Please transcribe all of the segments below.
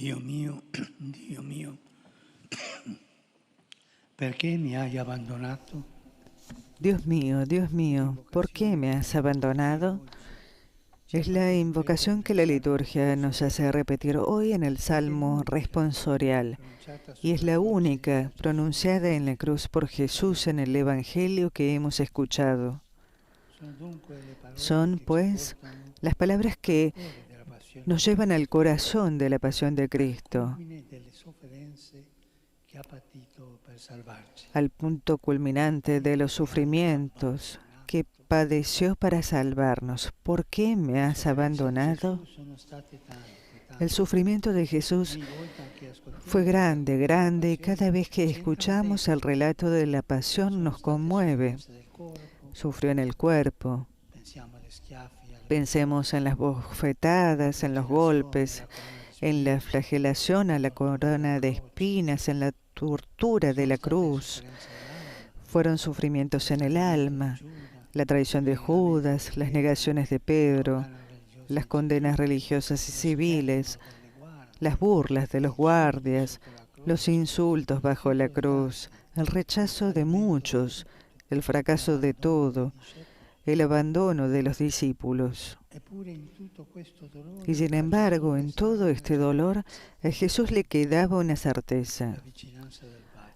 Dio mio, Dio mio, perché mi hai abbandonato? Dios mío, ¿por qué me has abandonado? Es la invocación que la liturgia nos hace repetir hoy en el Salmo responsorial y es la única pronunciada en la cruz por Jesús en el Evangelio que hemos escuchado. Son, pues, las palabras que nos llevan al corazón de la pasión de Cristo, al punto culminante de los sufrimientos que padeció para salvarnos. ¿Por qué me has abandonado? El sufrimiento de Jesús fue grande, grande, y cada vez que escuchamos el relato de la pasión nos conmueve. Sufrió en el cuerpo. Pensemos en las bofetadas, en los golpes, en la flagelación a la corona de espinas, en la tortura de la cruz. Fueron sufrimientos en el alma, la traición de Judas, las negaciones de Pedro, las condenas religiosas y civiles, las burlas de los guardias, los insultos bajo la cruz, el rechazo de muchos, el fracaso de todo, el abandono de los discípulos. Y sin embargo, en todo este dolor, a Jesús le quedaba una certeza: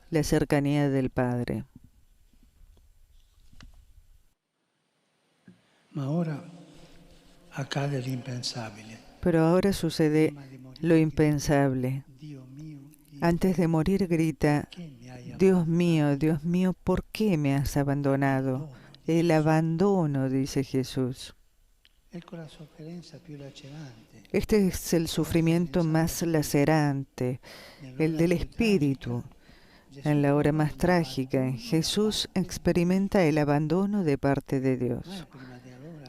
la cercanía del Padre. Pero ahora sucede lo impensable. Antes de morir grita: Dios mío, ¿por qué me has abandonado? El abandono, dice Jesús. Este es el sufrimiento más lacerante, el del espíritu. En la hora más trágica, Jesús experimenta el abandono de parte de Dios.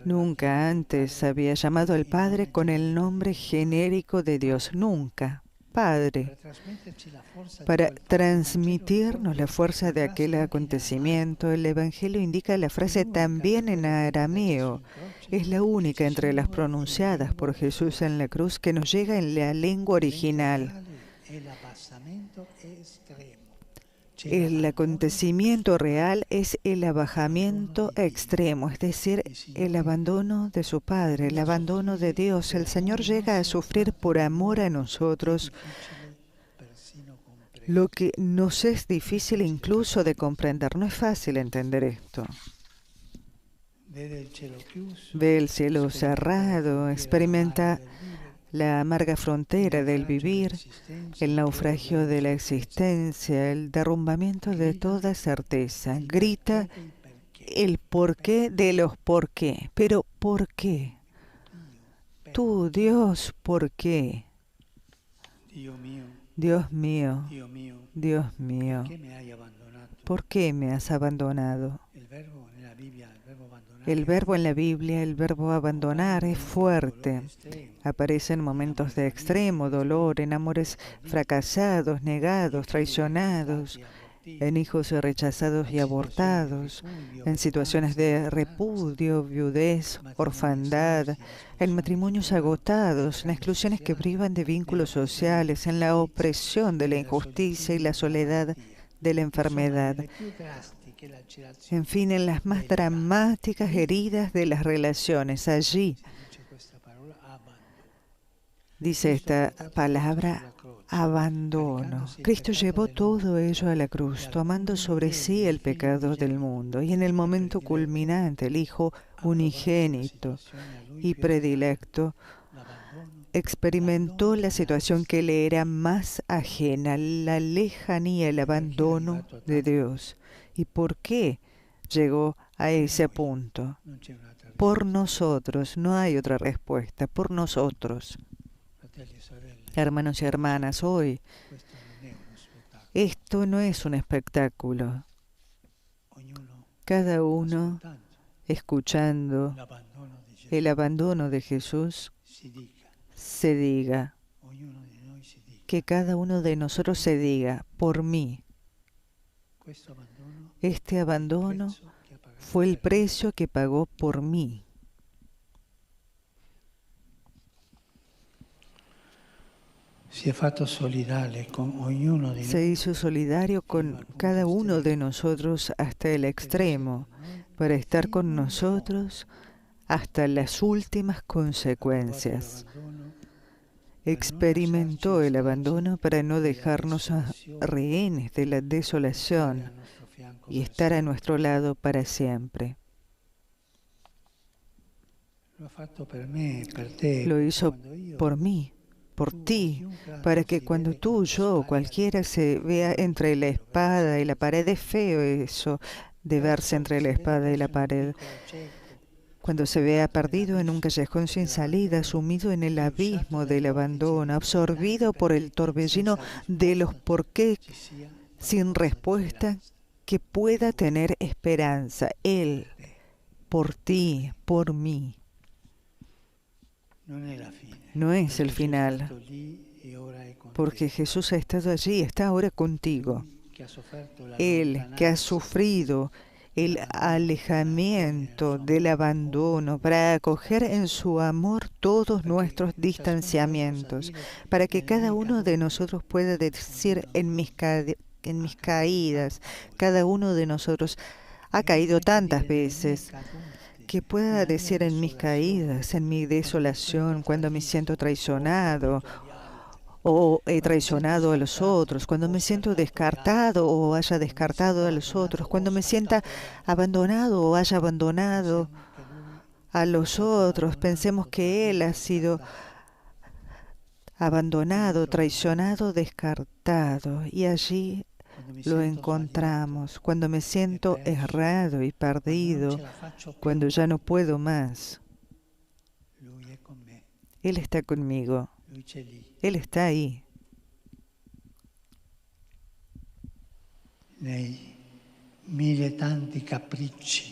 Nunca antes había llamado al Padre con el nombre genérico de Dios, nunca. Padre, para transmitirnos la fuerza de aquel acontecimiento, el Evangelio indica la frase también en arameo. Es la única entre las pronunciadas por Jesús en la cruz que nos llega en la lengua original. El acontecimiento real es el abajamiento extremo, es decir, el abandono de su Padre, el abandono de Dios. El Señor llega a sufrir por amor a nosotros lo que nos es difícil incluso de comprender. No es fácil entender esto. Ve el cielo cerrado, experimenta la amarga frontera del vivir, el naufragio de la existencia, el derrumbamiento de toda certeza. Grita el porqué de los por qué. Pero ¿por qué? Tú, Dios, ¿por qué? Dios mío, Dios mío, ¿por qué me has abandonado? El verbo en la Biblia, el verbo abandonar, es fuerte. Aparece en momentos de extremo dolor, en amores fracasados, negados, traicionados, en hijos rechazados y abortados, en situaciones de repudio, viudez, orfandad, en matrimonios agotados, en exclusiones que privan de vínculos sociales, en la opresión de la injusticia y la soledad de la enfermedad. En fin, en las más dramáticas heridas de las relaciones, allí dice esta palabra: abandono. Cristo llevó todo ello a la cruz, tomando sobre sí el pecado del mundo. Y en el momento culminante, el Hijo unigénito y predilecto experimentó la situación que le era más ajena, la lejanía, el abandono de Dios. ¿Y por qué llegó a ese punto? Por nosotros, no hay otra respuesta, por nosotros. Hermanos y hermanas, hoy esto no es un espectáculo. Cada uno, escuchando el abandono de Jesús, se diga, que cada uno de nosotros se diga: por mí. Este abandono fue el precio que pagó por mí. si è fatto solidale con ognuno di se noi hizo solidario con cada uno de nosotros hasta el extremo, para estar con nosotros hasta las últimas consecuencias. Experimentó el abandono para no dejarnos rehenes de la desolación y estar a nuestro lado para siempre. Lo hizo por mí, por ti, para que cuando tú, yo, cualquiera se vea entre la espada y la pared. Es feo eso de verse entre la espada y la pared. Cuando se vea perdido en un callejón sin salida, sumido en el abismo del abandono, absorbido por el torbellino de los por qué sin respuesta, que pueda tener esperanza. Él, por ti, por mí. No es el final, porque Jesús ha estado allí, está ahora contigo. Él que ha sufrido el alejamiento del abandono para acoger en su amor todos nuestros distanciamientos, para que cada uno de nosotros pueda decir en mis caídas, cada uno de nosotros ha caído tantas veces, que pueda decir en mis caídas, en mi desolación, cuando me siento traicionado o he traicionado a los otros, cuando me siento descartado o haya descartado a los otros, cuando me sienta abandonado o haya abandonado a los otros, pensemos que Él ha sido abandonado, traicionado, descartado, y allí lo encontramos. Cuando me siento errado y perdido, cuando ya no puedo más, Él está conmigo. Él está ahí.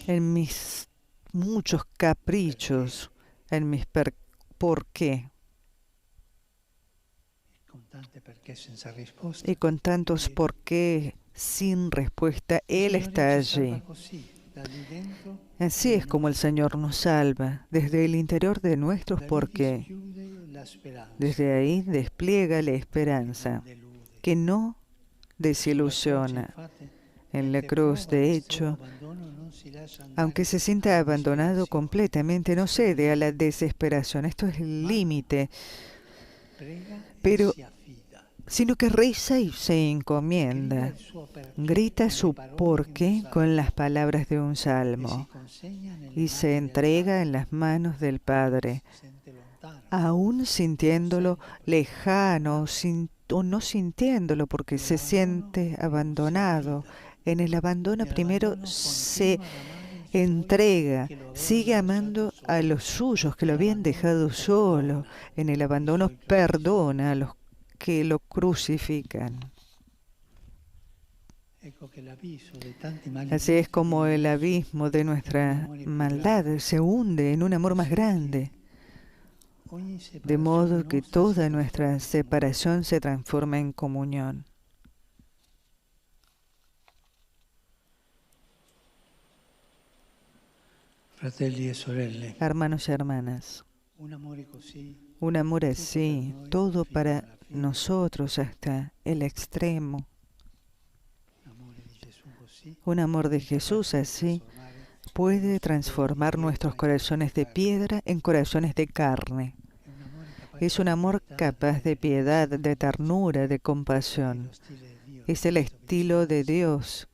En mis muchos caprichos, en mis por qué. Y con tantos por qué sin respuesta, Él está allí. Así es como el Señor nos salva, desde el interior de nuestros por qué. Desde ahí despliega la esperanza, que no desilusiona. En la cruz, de hecho, aunque se sienta abandonado completamente, no cede a la desesperación. Esto es el límite. Pero sino que reza y se encomienda, grita su porqué con las palabras de un salmo y se entrega en las manos del Padre, aún sintiéndolo lejano o no sintiéndolo, porque se siente abandonado. En el abandono primero se entrega, sigue amando a los suyos que lo habían dejado solo. En el abandono perdona a los que lo crucifican. Así es como el abismo de nuestra maldad se hunde en un amor más grande, de modo que toda nuestra separación se transforma en comunión. Hermanos y hermanas, un amor así, todo para nosotros hasta el extremo. Un amor de Jesús así puede transformar nuestros corazones de piedra en corazones de carne. Es un amor capaz de piedad, de ternura, de compasión. Es el estilo de Dios,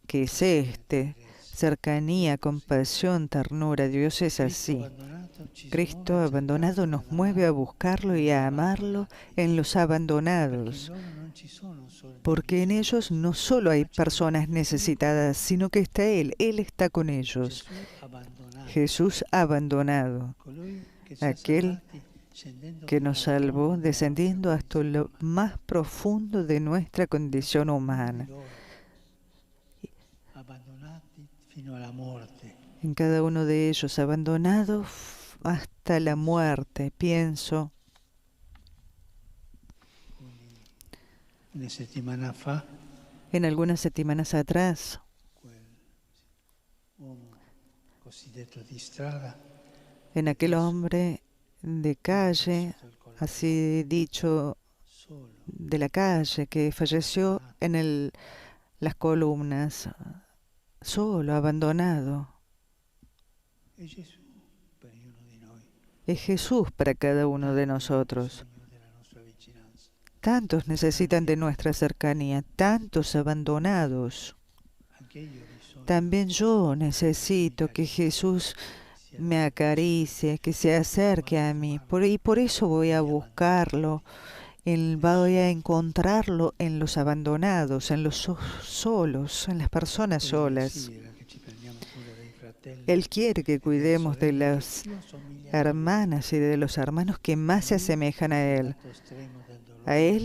que es cercanía, compasión, ternura. Dios es así. Cristo abandonado nos mueve a buscarlo y a amarlo en los abandonados, porque en ellos no solo hay personas necesitadas, sino que está Él está con ellos. Jesús abandonado, aquel que nos salvó descendiendo hasta lo más profundo de nuestra condición humana. En cada uno de ellos, abandonado hasta la muerte, pienso. En algunas semanas atrás, en aquel hombre de calle, así dicho de la calle, que falleció en las columnas, solo, abandonado. Es Jesús para cada uno de nosotros. Tantos necesitan de nuestra cercanía, tantos abandonados. También yo necesito que Jesús me acaricie, que se acerque a mí. Y por eso voy a buscarlo, voy a encontrarlo en los abandonados, en los solos, en las personas solas. Él quiere que cuidemos de las hermanas y de los hermanos que más se asemejan a Él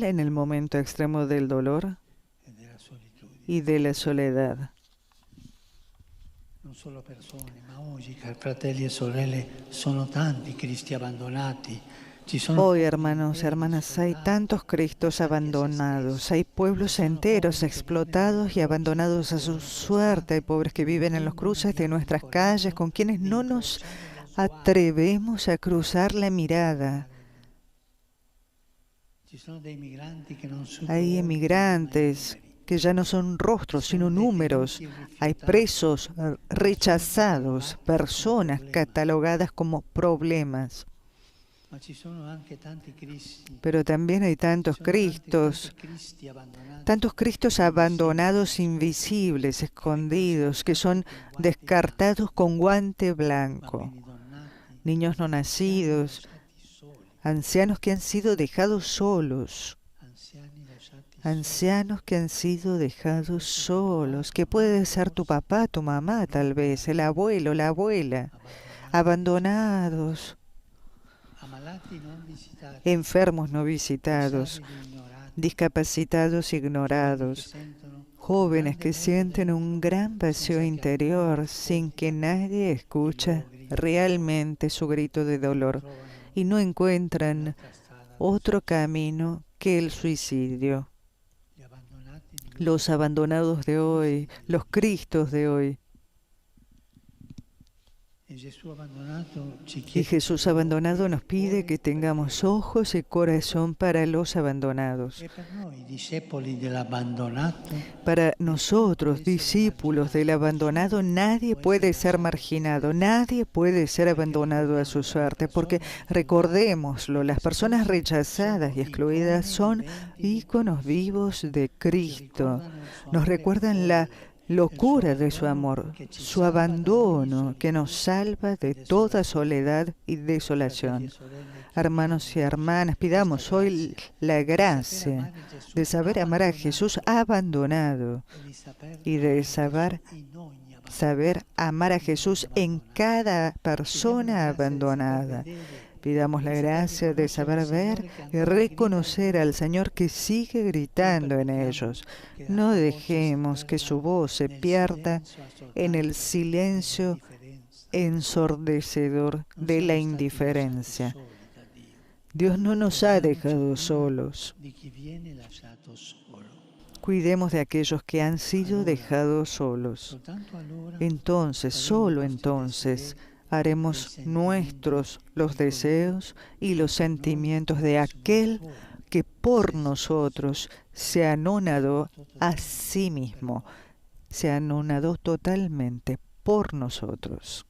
en el momento extremo del dolor y de la soledad. Non solo persone, ma oggi, cari fratelli e sorelle, sono tanti Cristi abbandonati. Hoy, hermanos, hermanas, hay tantos Cristos abandonados, hay pueblos enteros explotados y abandonados a su suerte, hay pobres que viven en los cruces de nuestras calles, con quienes no nos atrevemos a cruzar la mirada. Hay emigrantes que ya no son rostros, sino números. Hay presos rechazados, personas catalogadas como problemas. Pero también hay tantos Cristos abandonados, invisibles, escondidos, que son descartados con guante blanco. Niños no nacidos, ancianos que han sido dejados solos. Ancianos que han sido dejados solos, que puede ser tu papá, tu mamá tal vez, el abuelo, la abuela, abandonados, enfermos no visitados, discapacitados ignorados, jóvenes que sienten un gran vacío interior sin que nadie escuche realmente su grito de dolor y no encuentran otro camino que el suicidio. Los abandonados de hoy, los Cristos de hoy. Y Jesús abandonado nos pide que tengamos ojos y corazón para los abandonados. Para nosotros, discípulos del abandonado, nadie puede ser marginado, nadie puede ser abandonado a su suerte, porque recordémoslo, las personas rechazadas y excluidas son íconos vivos de Cristo. Nos recuerdan la locura de su amor, su abandono que nos salva de toda soledad y desolación. Hermanos y hermanas, pidamos hoy la gracia de saber amar a Jesús abandonado y de saber amar a Jesús en cada persona abandonada. Pidamos la gracia de saber ver y reconocer al Señor que sigue gritando en ellos. No dejemos que su voz se pierda en el silencio ensordecedor de la indiferencia. Dios no nos ha dejado solos. Cuidemos de aquellos que han sido dejados solos. Entonces, solo entonces, haremos nuestros los deseos y los sentimientos de aquel que por nosotros se anonadó a sí mismo, se anonadó totalmente por nosotros.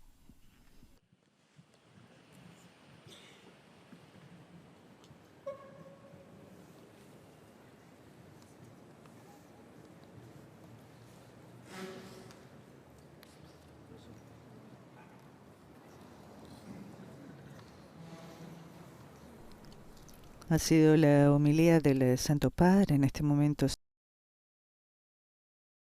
Ha sido la homilía del Santo Padre. En este momento